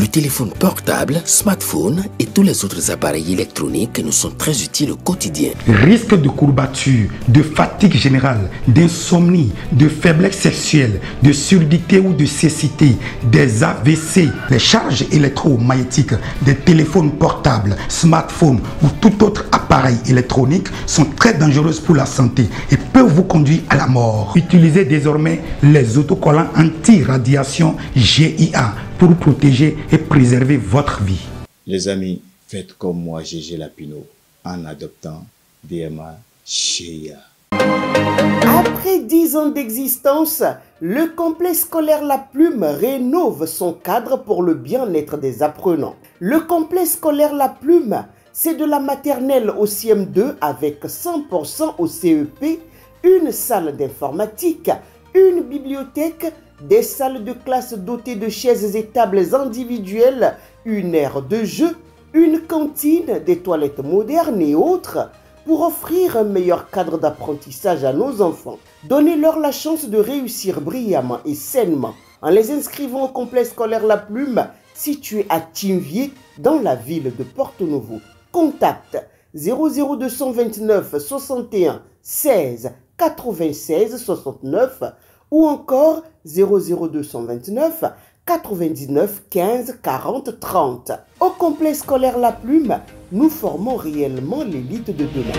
Le téléphone portable, smartphone et tous les autres appareils électroniques nous sont très utiles au quotidien. Risque de courbature, de fatigue générale, d'insomnie, de faiblesse sexuelle, de surdité ou de cécité, des AVC, les charges électromagnétiques des téléphones portables, smartphones ou tout autre appareil électronique sont très dangereuses pour la santé et peuvent vous conduire à la mort. Utilisez désormais les autocollants anti-radiation GIA pour protéger et préserver votre vie. Les amis, faites comme moi, Gégé Lapino, en adoptant DMA GIA. Après 10 ans d'existence, le complexe scolaire La Plume rénove son cadre pour le bien-être des apprenants. Le complexe scolaire La Plume, c'est de la maternelle au CM2 avec 100% au CEP, une salle d'informatique, une bibliothèque, des salles de classe dotées de chaises et tables individuelles, une aire de jeu, une cantine, des toilettes modernes et autres, pour offrir un meilleur cadre d'apprentissage à nos enfants. Donnez-leur la chance de réussir brillamment et sainement en les inscrivant au complexe scolaire La Plume, situé à Tinvier, dans la ville de Porto-Novo. Contact 00229 61 16 96 69 ou encore 00229 99 15 40 30. Au complexe scolaire La Plume, nous formons réellement l'élite de demain.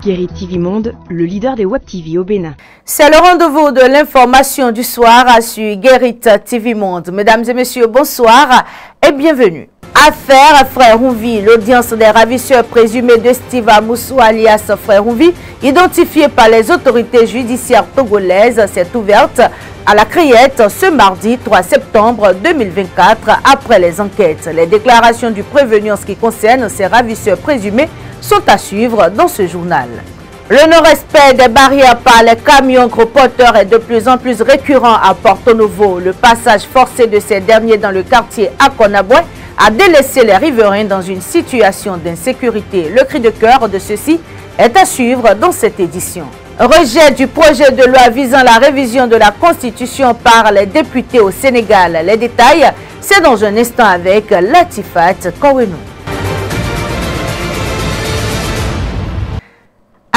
Guérit TV Monde, le leader des Web TV au Bénin. C'est le rendez-vous de l'information du soir sur Guérit TV Monde. Mesdames et messieurs, bonsoir et bienvenue. Affaire Frère Rouvi, l'audience des ravisseurs présumés de Steve Amoussou alias Frère Rouvi, identifié par les autorités judiciaires togolaises, s'est ouverte à la Criette ce mardi 3 septembre 2024 après les enquêtes. Les déclarations du prévenu en ce qui concerne ces ravisseurs présumés sont à suivre dans ce journal. Le non-respect des barrières par les camions gros porteurs est de plus en plus récurrent à Porto-Novo. Le passage forcé de ces derniers dans le quartier Akonaboué a délaissé les riverains dans une situation d'insécurité. Le cri de cœur de ceux-ci est à suivre dans cette édition. Rejet du projet de loi visant la révision de la Constitution par les députés au Sénégal. Les détails, c'est dans un instant avec Latifat Kouenou.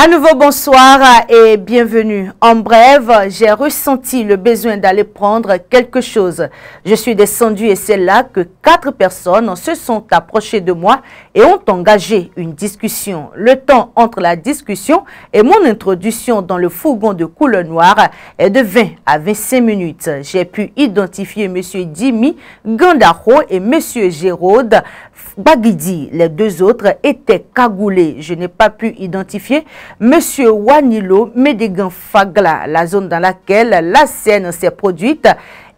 À nouveau, bonsoir et bienvenue. En bref, j'ai ressenti le besoin d'aller prendre quelque chose. Je suis descendue et c'est là que 4 personnes se sont approchées de moi et ont engagé une discussion. Le temps entre la discussion et mon introduction dans le fourgon de couleur noire est de 20 à 25 minutes. J'ai pu identifier M. Dimi Gandaro et M. Géraude Bagidi. Les deux autres étaient cagoulés. Je n'ai pas pu identifier Monsieur Wanilo Médégan Fagla. La zone dans laquelle la scène s'est produite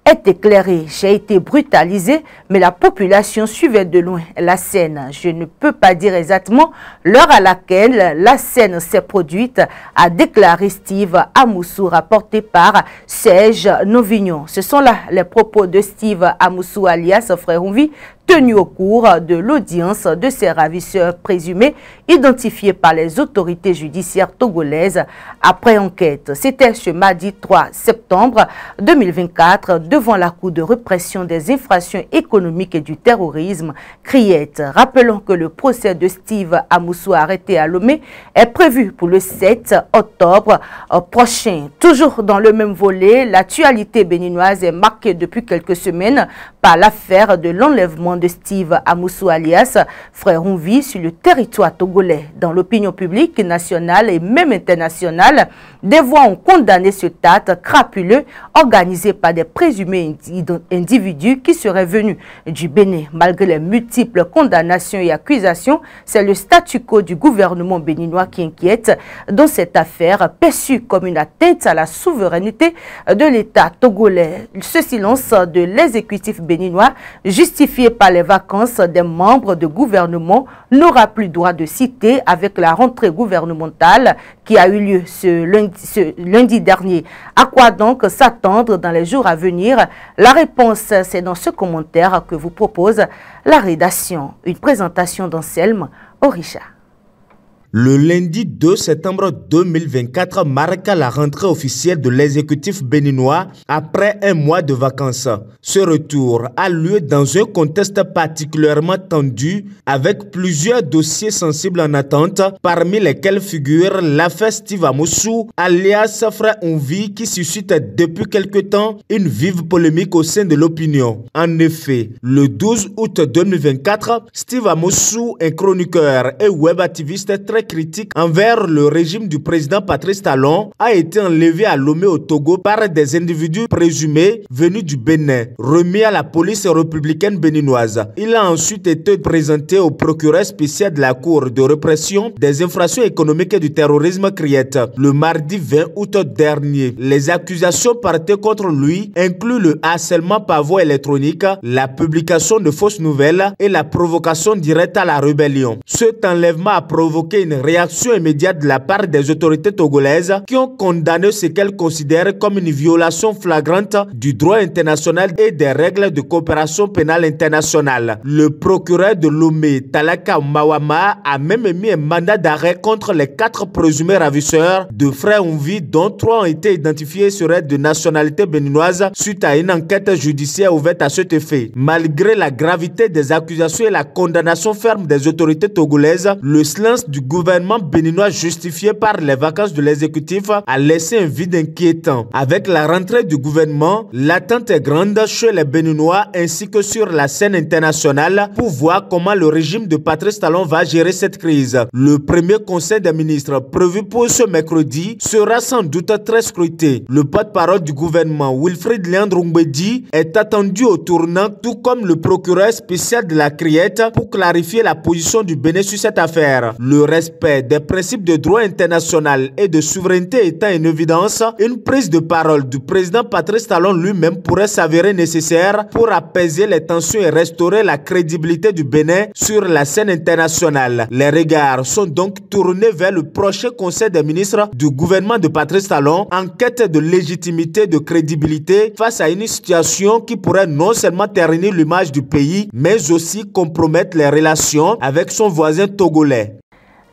est éclairée. J'ai été brutalisé, mais la population suivait de loin la scène. Je ne peux pas dire exactement l'heure à laquelle la scène s'est produite, a déclaré Steve Amoussou, rapporté par Serge Novignon. Ce sont là les propos de Steve Amoussou alias Frère Rouvi, tenu au cours de l'audience de ces ravisseurs présumés identifiés par les autorités judiciaires togolaises après enquête. C'était ce mardi 3 septembre 2024 devant la Cour de répression des infractions économiques et du terrorisme, Criette. Rappelons que le procès de Steve Amoussou arrêté à Lomé est prévu pour le 7 octobre prochain. Toujours dans le même volet, l'actualité béninoise est marquée depuis quelques semaines par l'affaire de l'enlèvement de Steve Amoussou alias Frère Rouvi sur le territoire togolais. Dans l'opinion publique nationale et même internationale, des voix ont condamné ce acte crapuleux organisé par des présumés individus qui seraient venus du Bénin. Malgré les multiples condamnations et accusations, c'est le statu quo du gouvernement béninois qui inquiète dans cette affaire perçue comme une atteinte à la souveraineté de l'État togolais. Ce silence de l'exécutif béninois, justifié par les vacances des membres de gouvernement, n'aura plus droit de citer avec la rentrée gouvernementale qui a eu lieu ce lundi dernier. À quoi donc s'attendre dans les jours à venir? La réponse, c'est dans ce commentaire que vous propose la rédaction. Une présentation d'Anselme Orisha. Le lundi 2 septembre 2024 marque la rentrée officielle de l'exécutif béninois après un mois de vacances. Ce retour a lieu dans un contexte particulièrement tendu avec plusieurs dossiers sensibles en attente, parmi lesquels figure l'affaire Steve Amossou, alias Frère Onvi, qui suscite depuis quelque temps une vive polémique au sein de l'opinion. En effet, le 12 août 2024, Steve Amossou, un chroniqueur et web activiste très critique envers le régime du président Patrice Talon, a été enlevé à Lomé au Togo par des individus présumés venus du Bénin, remis à la police républicaine béninoise. Il a ensuite été présenté au procureur spécial de la Cour de répression des infractions économiques et du terrorisme CRIET le mardi 20 août dernier. Les accusations portées contre lui incluent le harcèlement par voie électronique, la publication de fausses nouvelles et la provocation directe à la rébellion. Cet enlèvement a provoqué une réaction immédiate de la part des autorités togolaises qui ont condamné ce qu'elles considèrent comme une violation flagrante du droit international et des règles de coopération pénale internationale. Le procureur de Lomé, Talaka Mawama, a même émis un mandat d'arrêt contre les 4 présumés ravisseurs de Frère Onvi, dont 3 ont été identifiés seraient de nationalité béninoise suite à une enquête judiciaire ouverte à cet effet. Malgré la gravité des accusations et la condamnation ferme des autorités togolaises, le silence du gouvernement béninois justifié par les vacances de l'exécutif a laissé un vide inquiétant. Avec la rentrée du gouvernement, l'attente est grande chez les Béninois ainsi que sur la scène internationale pour voir comment le régime de Patrice Talon va gérer cette crise. Le premier conseil des ministres prévu pour ce mercredi sera sans doute très scruté. Le porte-parole du gouvernement, Wilfried Léandre-Oumbedi, est attendu au tournant, tout comme le procureur spécial de la CRIET, pour clarifier la position du Bénin sur cette affaire. Le respect des principes de droit international et de souveraineté étant en évidence, une prise de parole du président Patrice Talon lui-même pourrait s'avérer nécessaire pour apaiser les tensions et restaurer la crédibilité du Bénin sur la scène internationale. Les regards sont donc tournés vers le prochain conseil des ministres du gouvernement de Patrice Talon en quête de légitimité, de crédibilité face à une situation qui pourrait non seulement ternir l'image du pays, mais aussi compromettre les relations avec son voisin togolais.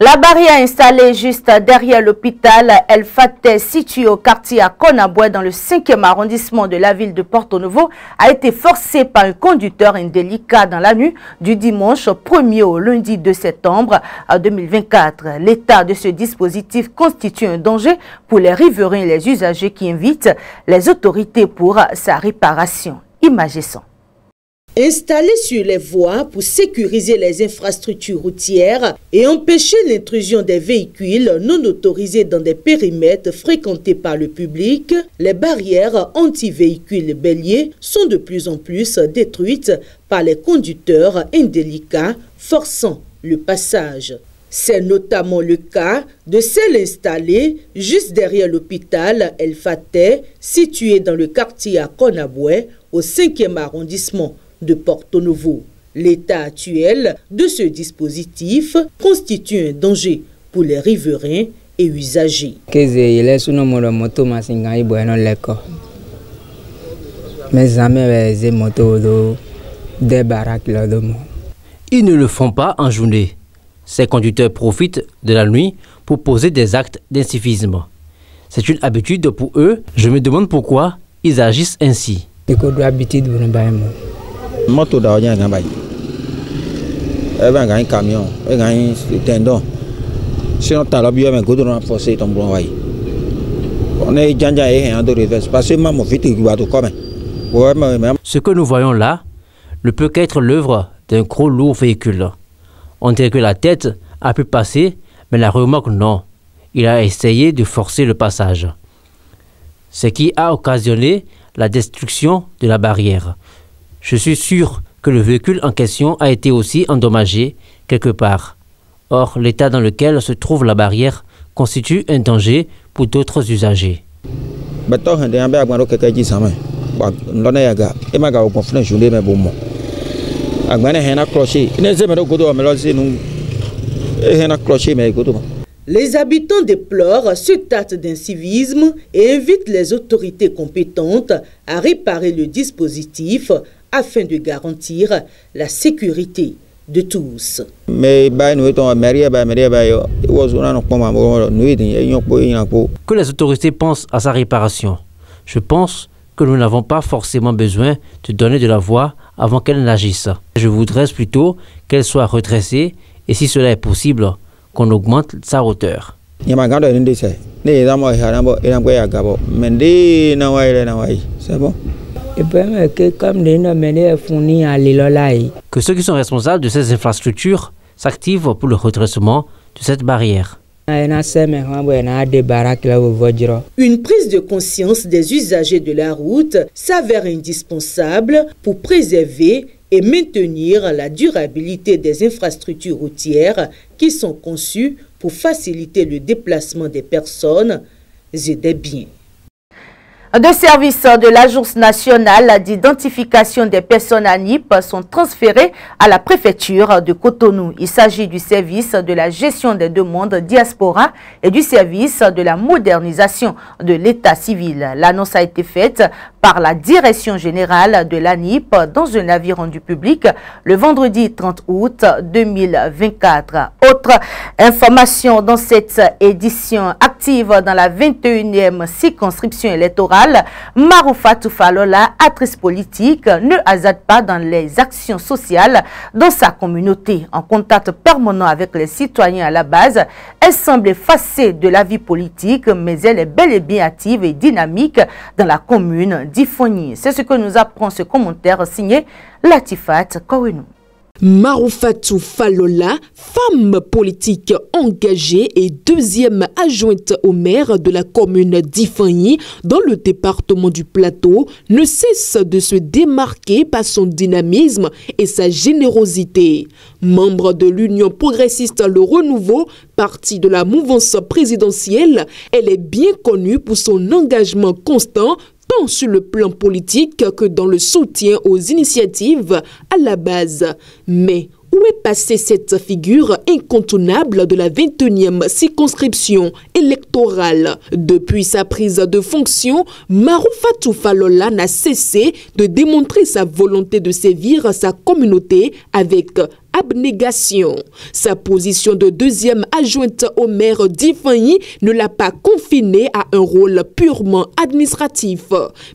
La barrière installée juste derrière l'hôpital El Fateh, situé au quartier à Konaboué dans le 5e arrondissement de la ville de Porto Novo, a été forcée par un conducteur indélicat dans la nuit du dimanche 1er au lundi 2 septembre 2024. L'état de ce dispositif constitue un danger pour les riverains et les usagers qui invitent les autorités pour sa réparation. Imaginez. Installé sur les voies pour sécuriser les infrastructures routières et empêcher l'intrusion des véhicules non autorisés dans des périmètres fréquentés par le public, les barrières anti-véhicules béliers sont de plus en plus détruites par les conducteurs indélicats forçant le passage. C'est notamment le cas de celle installée juste derrière l'hôpital El Fateh, situé dans le quartier à Konaboué, au 5e arrondissement de Porto Novo. L'état actuel de ce dispositif constitue un danger pour les riverains et usagers. Ils ne le font pas en journée. Ces conducteurs profitent de la nuit pour poser des actes d'incivisme. C'est une habitude pour eux. Je me demande pourquoi ils agissent ainsi. Moto da onya ngamba yi eba ngai camion ngai tendon sinon tala bio me goudron forcé ton bon wai on est janja et en de reverse parce que maman vite qui va tout comme ce que nous voyons là ne peut qu'être l'œuvre d'un gros lourd véhicule. On dirait que la tête a pu passer, mais la remorque non. Il a essayé de forcer le passage, ce qui a occasionné la destruction de la barrière. Je suis sûr que le véhicule en question a été aussi endommagé quelque part. Or, l'état dans lequel se trouve la barrière constitue un danger pour d'autres usagers. Les habitants déplorent ce acte d'incivisme et invitent les autorités compétentes à réparer le dispositif afin de garantir la sécurité de tous. Que les autorités pensent à sa réparation. Je pense que nous n'avons pas forcément besoin de donner de la voix avant qu'elle n'agisse. Je voudrais plutôt qu'elle soit redressée et si cela est possible, qu'on augmente sa hauteur. C'est bon? Que ceux qui sont responsables de ces infrastructures s'activent pour le redressement de cette barrière. Une prise de conscience des usagers de la route s'avère indispensable pour préserver et maintenir la durabilité des infrastructures routières qui sont conçues pour faciliter le déplacement des personnes et des biens. Deux services de l'Agence nationale d'identification des personnes ANIP sont transférés à la préfecture de Cotonou. Il s'agit du service de la gestion des demandes diaspora et du service de la modernisation de l'état civil. L'annonce a été faite par la direction générale de l'ANIP dans un avis rendu public le vendredi 30 août 2024. Autre information dans cette édition active dans la 21e circonscription électorale, Maroufatou Falola, actrice politique, ne hasarde pas dans les actions sociales dans sa communauté. En contact permanent avec les citoyens à la base, elle semble effacée de la vie politique, mais elle est bel et bien active et dynamique dans la commune d'Ifoni. C'est ce que nous apprend ce commentaire signé Latifat Kouenou. Maroufatou Falola, femme politique engagée et deuxième adjointe au maire de la commune d'Ifani dans le département du Plateau, ne cesse de se démarquer par son dynamisme et sa générosité. Membre de l'Union progressiste Le Renouveau, parti de la mouvance présidentielle, elle est bien connue pour son engagement constant tant sur le plan politique que dans le soutien aux initiatives à la base. Mais où est passée cette figure incontournable de la 21e circonscription électorale? Depuis sa prise de fonction, Maroufatou Falola n'a cessé de démontrer sa volonté de servir sa communauté avec abnégation. Sa position de deuxième adjointe au maire d'Ifani ne l'a pas confinée à un rôle purement administratif.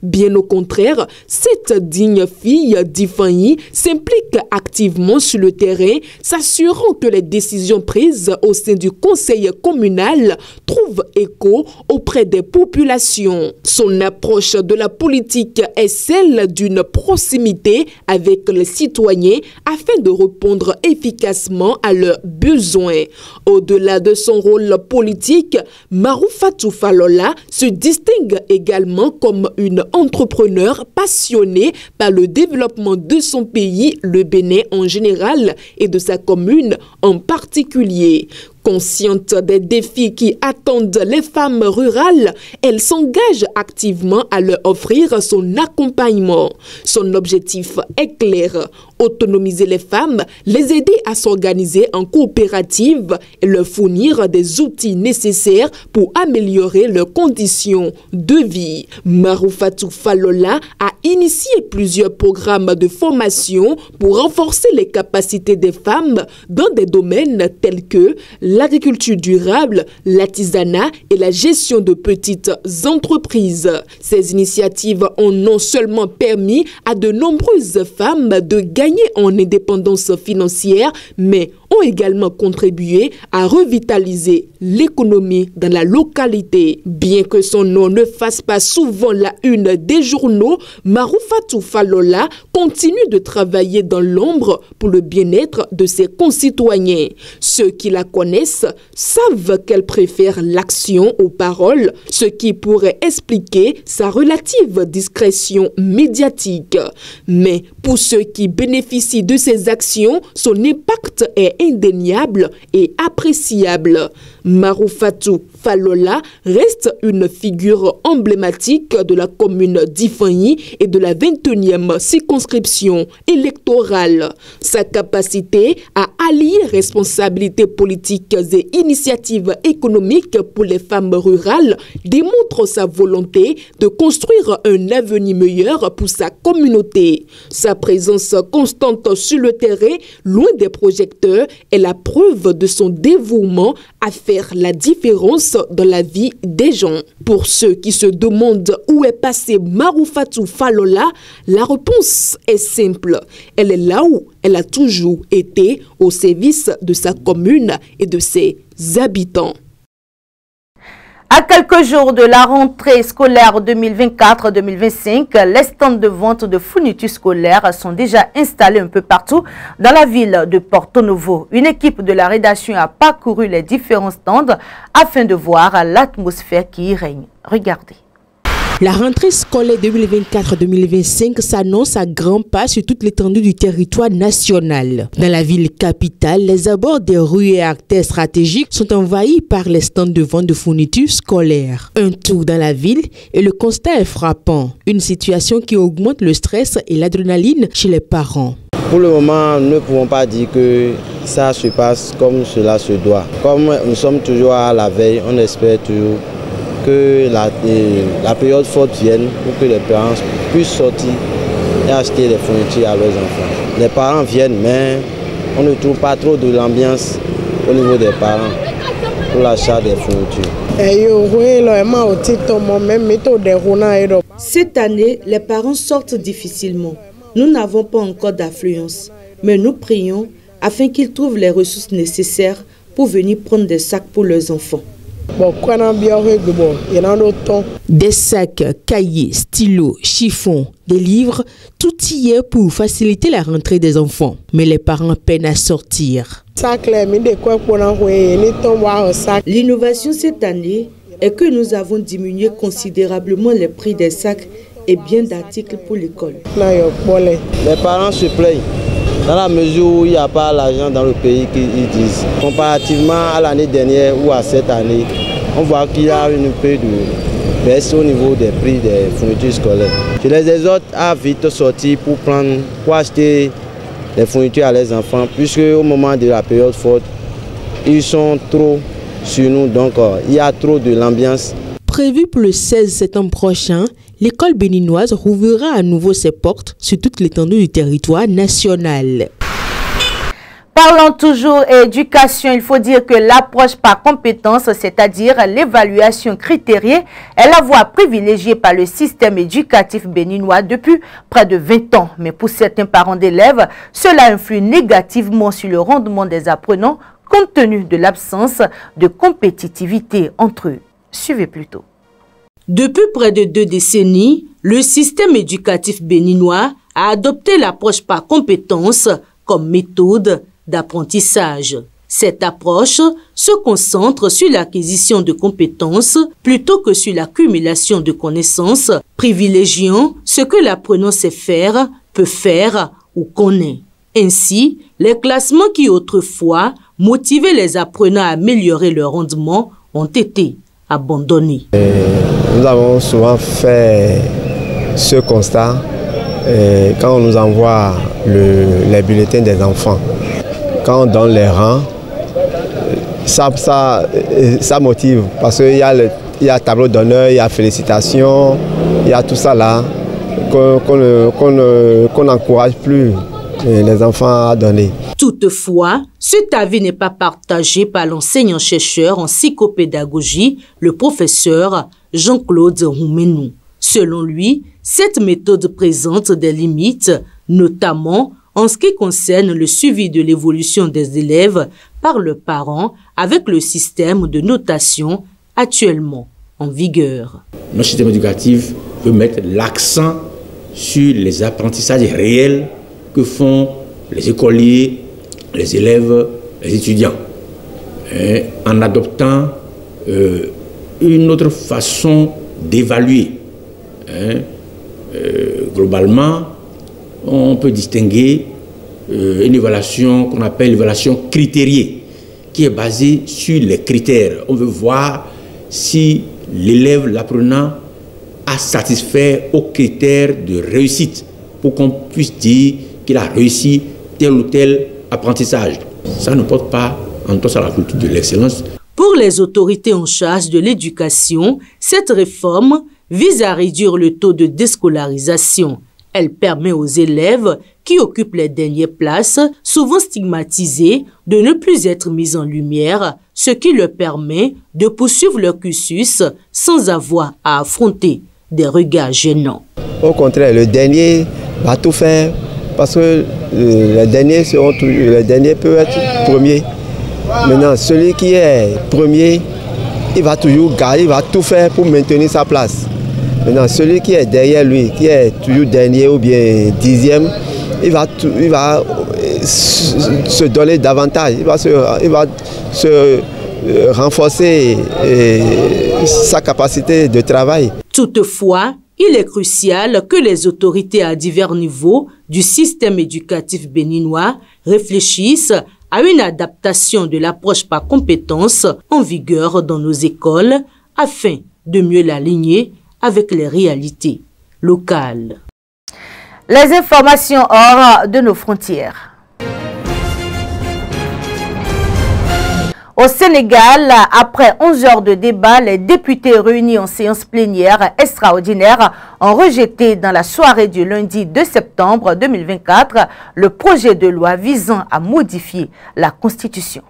Bien au contraire, cette digne fille d'Ifani s'implique activement sur le terrain, s'assurant que les décisions prises au sein du conseil communal trouvent écho auprès des populations. Son approche de la politique est celle d'une proximité avec les citoyens afin de répondre efficacement à leurs besoins. Au-delà de son rôle politique, Maroufatou Falola se distingue également comme une entrepreneure passionnée par le développement de son pays, le Bénin en général, et de sa commune en particulier. Consciente des défis qui attendent les femmes rurales, elle s'engage activement à leur offrir son accompagnement. Son objectif est clair: autonomiser les femmes, les aider à s'organiser en coopérative et leur fournir des outils nécessaires pour améliorer leurs conditions de vie. Maroufatou Falola a initié plusieurs programmes de formation pour renforcer les capacités des femmes dans des domaines tels que l'agriculture durable, l'artisanat et la gestion de petites entreprises. Ces initiatives ont non seulement permis à de nombreuses femmes de gagner en indépendance financière, mais ont également contribué à revitaliser l'économie dans la localité. Bien que son nom ne fasse pas souvent la une des journaux, Maroufatou Falola continue de travailler dans l'ombre pour le bien-être de ses concitoyens. Ceux qui la connaissent savent qu'elle préfère l'action aux paroles, ce qui pourrait expliquer sa relative discrétion médiatique. Mais pour ceux qui bénéficient de ses actions, son impact est indéniable et appréciable. Maroufatou Falola reste une figure emblématique de la commune d'Ifanyi et de la 21e circonscription électorale. Sa capacité à allier responsabilités politiques et initiatives économiques pour les femmes rurales démontre sa volonté de construire un avenir meilleur pour sa communauté. Sa présence constante sur le terrain, loin des projecteurs, est la preuve de son dévouement à faire la différence dans la vie des gens. Pour ceux qui se demandent où est passé Maroufatou Falola, la réponse est simple. Elle est là où elle a toujours été, au service de sa commune et de ses habitants. À quelques jours de la rentrée scolaire 2024-2025, les stands de vente de fournitures scolaires sont déjà installés un peu partout dans la ville de Porto Novo. Une équipe de la rédaction a parcouru les différents stands afin de voir l'atmosphère qui y règne. Regardez. La rentrée scolaire 2024-2025 s'annonce à grands pas sur toute l'étendue du territoire national. Dans la ville capitale, les abords des rues et artères stratégiques sont envahis par les stands de vente de fournitures scolaires. Un tour dans la ville et le constat est frappant. Une situation qui augmente le stress et l'adrénaline chez les parents. Pour le moment, nous ne pouvons pas dire que ça se passe comme cela se doit. Comme nous sommes toujours à la veille, on espère toujours que la période forte vienne pour que les parents puissent sortir et acheter des fournitures à leurs enfants. Les parents viennent, mais on ne trouve pas trop de l'ambiance au niveau des parents pour l'achat des fournitures. Cette année, les parents sortent difficilement. Nous n'avons pas encore d'affluence, mais nous prions afin qu'ils trouvent les ressources nécessaires pour venir prendre des sacs pour leurs enfants. Des sacs, cahiers, stylos, chiffons, des livres, tout y est pour faciliter la rentrée des enfants. Mais les parents peinent à sortir. L'innovation cette année est que nous avons diminué considérablement les prix des sacs et bien d'articles pour l'école. Les parents se plaignent dans la mesure où il n'y a pas l'argent dans le pays qu'ils disent. Comparativement à l'année dernière ou à cette année, on voit qu'il y a une peu de baisse au niveau des prix des fournitures scolaires. Je les exhorte à vite sortir pour acheter des fournitures à leurs enfants, puisque au moment de la période forte, ils sont trop sur nous, donc il y a trop de l'ambiance. Prévu pour le 16 septembre prochain, l'école béninoise rouvrira à nouveau ses portes sur toute l'étendue du territoire national. Parlons toujours éducation, il faut dire que l'approche par compétence, c'est-à-dire l'évaluation critériée, est la voie privilégiée par le système éducatif béninois depuis près de 20 ans. Mais pour certains parents d'élèves, cela influe négativement sur le rendement des apprenants compte tenu de l'absence de compétitivité entre eux. Suivez plutôt. Depuis près de 2 décennies, le système éducatif béninois a adopté l'approche par compétence comme méthode d'apprentissage. Cette approche se concentre sur l'acquisition de compétences plutôt que sur l'accumulation de connaissances, privilégiant ce que l'apprenant sait faire, peut faire ou connaît. Ainsi, les classements qui autrefois motivaient les apprenants à améliorer leur rendement ont été abandonnés. Nous avons souvent fait ce constat quand on nous envoie les bulletins des enfants. Quand on donne les rangs, ça motive parce qu'il y a tableau d'honneur, il y a félicitations, il y a tout ça là qu'on n'encourage plus les enfants à donner. Toutefois, cet avis n'est pas partagé par l'enseignant-chercheur en psychopédagogie, le professeur Jean-Claude Roumenou. Selon lui, cette méthode présente des limites, notamment en ce qui concerne le suivi de l'évolution des élèves par leurs parents avec le système de notation actuellement en vigueur. Notre système éducatif veut mettre l'accent sur les apprentissages réels que font les écoliers, les élèves, les étudiants, en adoptant une autre façon d'évaluer. Globalement, on peut distinguer une évaluation qu'on appelle l'évaluation critériée, qui est basée sur les critères. On veut voir si l'élève, l'apprenant, a satisfait aux critères de réussite pour qu'on puisse dire qu'il a réussi tel ou tel apprentissage. Ça ne porte pas en tout cas à la culture de l'excellence. Pour les autorités en charge de l'éducation, cette réforme vise à réduire le taux de déscolarisation. Elle permet aux élèves qui occupent les dernières places, souvent stigmatisés, de ne plus être mis en lumière, ce qui leur permet de poursuivre leur cursus sans avoir à affronter des regards gênants. Au contraire, le dernier va tout faire parce que les derniers peuvent être premiers. Maintenant, celui qui est premier, il va toujours garder, il va tout faire pour maintenir sa place. Maintenant, celui qui est derrière lui, qui est toujours dernier ou bien dixième, il va se donner davantage, il va se renforcer sa capacité de travail. Toutefois, il est crucial que les autorités à divers niveaux du système éducatif béninois réfléchissent à une adaptation de l'approche par compétences en vigueur dans nos écoles afin de mieux l'aligner avec les réalités locales. Les informations hors de nos frontières. Au Sénégal, après 11 heures de débat, les députés réunis en séance plénière extraordinaire ont rejeté dans la soirée du lundi 2 septembre 2024 le projet de loi visant à modifier la Constitution.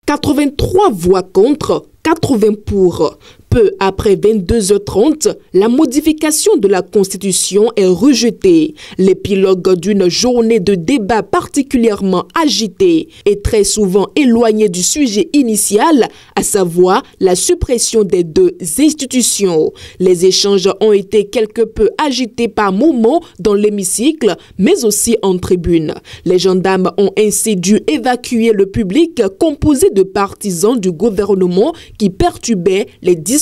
83 voix contre, 80 pour. Peu après 22h30, la modification de la Constitution est rejetée. L'épilogue d'une journée de débat particulièrement agitée et très souvent éloignée du sujet initial, à savoir la suppression des deux institutions. Les échanges ont été quelque peu agités par moments dans l'hémicycle, mais aussi en tribune. Les gendarmes ont ainsi dû évacuer le public composé de partisans du gouvernement qui perturbaient les discussions.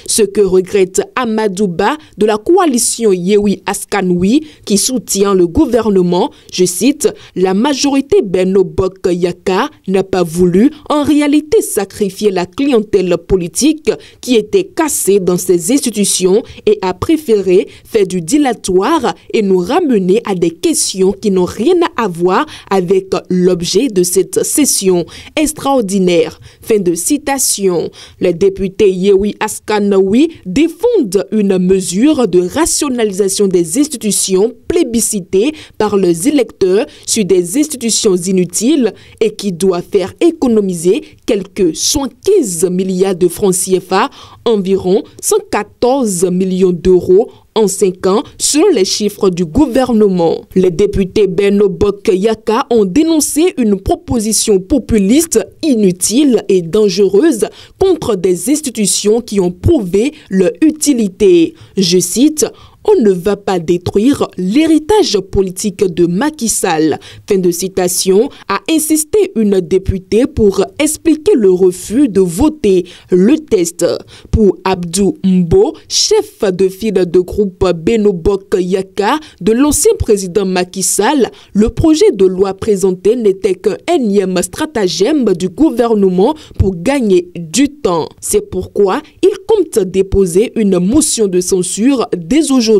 Ce que regrette Amadou Ba de la coalition Yewi Askanoui qui soutient le gouvernement, je cite, la majorité Benno Bokk Yaka n'a pas voulu en réalité sacrifier la clientèle politique qui était cassée dans ces institutions et a préféré faire du dilatoire et nous ramener à des questions qui n'ont rien à voir avec l'objet de cette session extraordinaire. Fin de citation. Les députés Yewi Askanoui défendent une mesure de rationalisation des institutions plébiscitées par les électeurs sur des institutions inutiles et qui doit faire économiser quelques 115 milliards de francs CFA, environ 114 millions d'euros en 5 ans, selon les chiffres du gouvernement. Les députés Benno Bokk Yaka ont dénoncé une proposition populiste inutile et dangereuse contre des institutions qui ont prouvé leur utilité. Je cite, on ne va pas détruire l'héritage politique de Macky Sall. Fin de citation, a insisté une députée pour expliquer le refus de voter le test. Pour Abdou Mbo, chef de file de groupe Benno Bokk Yaka de l'ancien président Macky Sall, le projet de loi présenté n'était qu'un énième stratagème du gouvernement pour gagner du temps. C'est pourquoi il compte déposer une motion de censure dès aujourd'hui.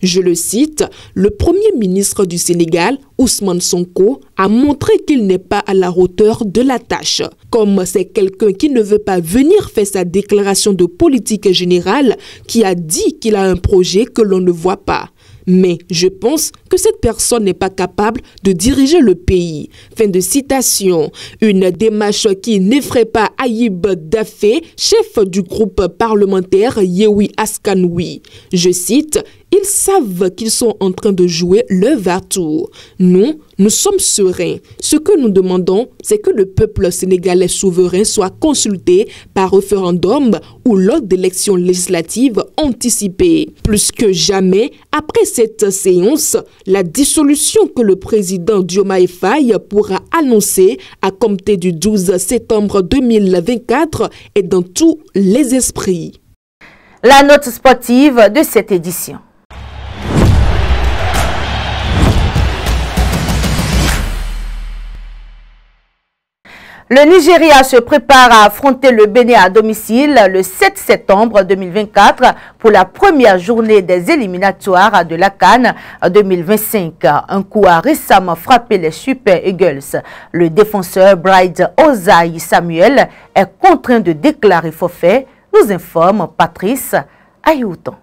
Je le cite, le premier ministre du Sénégal, Ousmane Sonko, a montré qu'il n'est pas à la hauteur de la tâche. Comme c'est quelqu'un qui ne veut pas venir faire sa déclaration de politique générale, qui a dit qu'il a un projet que l'on ne voit pas. Mais je pense que cette personne n'est pas capable de diriger le pays. Fin de citation. Une démarche qui n'effraie pas Ayib Daffé, chef du groupe parlementaire Yewi Askanoui. Je cite, ils savent qu'ils sont en train de jouer le va-tour. Nous sommes sereins. Ce que nous demandons, c'est que le peuple sénégalais souverain soit consulté par référendum ou lors d'élections législatives anticipées. Plus que jamais, après cette séance, la dissolution que le président Diomaye Faye pourra annoncer à compter du 12 septembre 2024 est dans tous les esprits. La note sportive de cette édition. Le Nigeria se prépare à affronter le Bénin à domicile le 7 septembre 2024 pour la première journée des éliminatoires de la CAN 2025. Un coup a récemment frappé les Super Eagles. Le défenseur Bright Osayi Samuel est contraint de déclarer forfait, nous informe Patrice Ayoutan.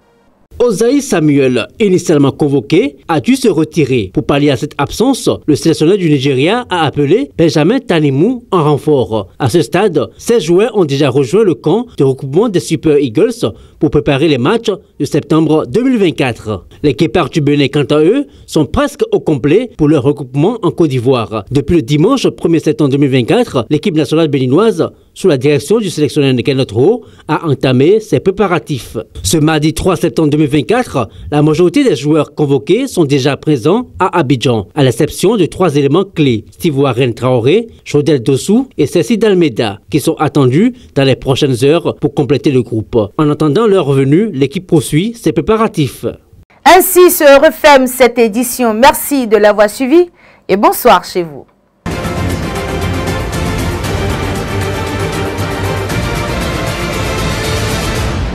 Osayi Samuel, initialement convoqué, a dû se retirer. Pour pallier à cette absence, le sélectionneur du Nigeria a appelé Benjamin Tanimou en renfort. À ce stade, 16 joueurs ont déjà rejoint le camp de regroupement des Super Eagles pour préparer les matchs de septembre 2024. Les Képards du Bénin, quant à eux, sont presque au complet pour leur regroupement en Côte d'Ivoire. Depuis le dimanche 1er septembre 2024, l'équipe nationale béninoise, sous la direction du sélectionneur Ken Otro, a entamé ses préparatifs. Ce mardi 3 septembre 2024, la majorité des joueurs convoqués sont déjà présents à Abidjan, à l'exception de 3 éléments clés, Steve Warren Traoré, Chodel Dossou et Cécile Dalmeda, qui sont attendus dans les prochaines heures pour compléter le groupe. En attendant leur revenue, l'équipe poursuit ses préparatifs. Ainsi se referme cette édition. Merci de l'avoir suivi et bonsoir chez vous.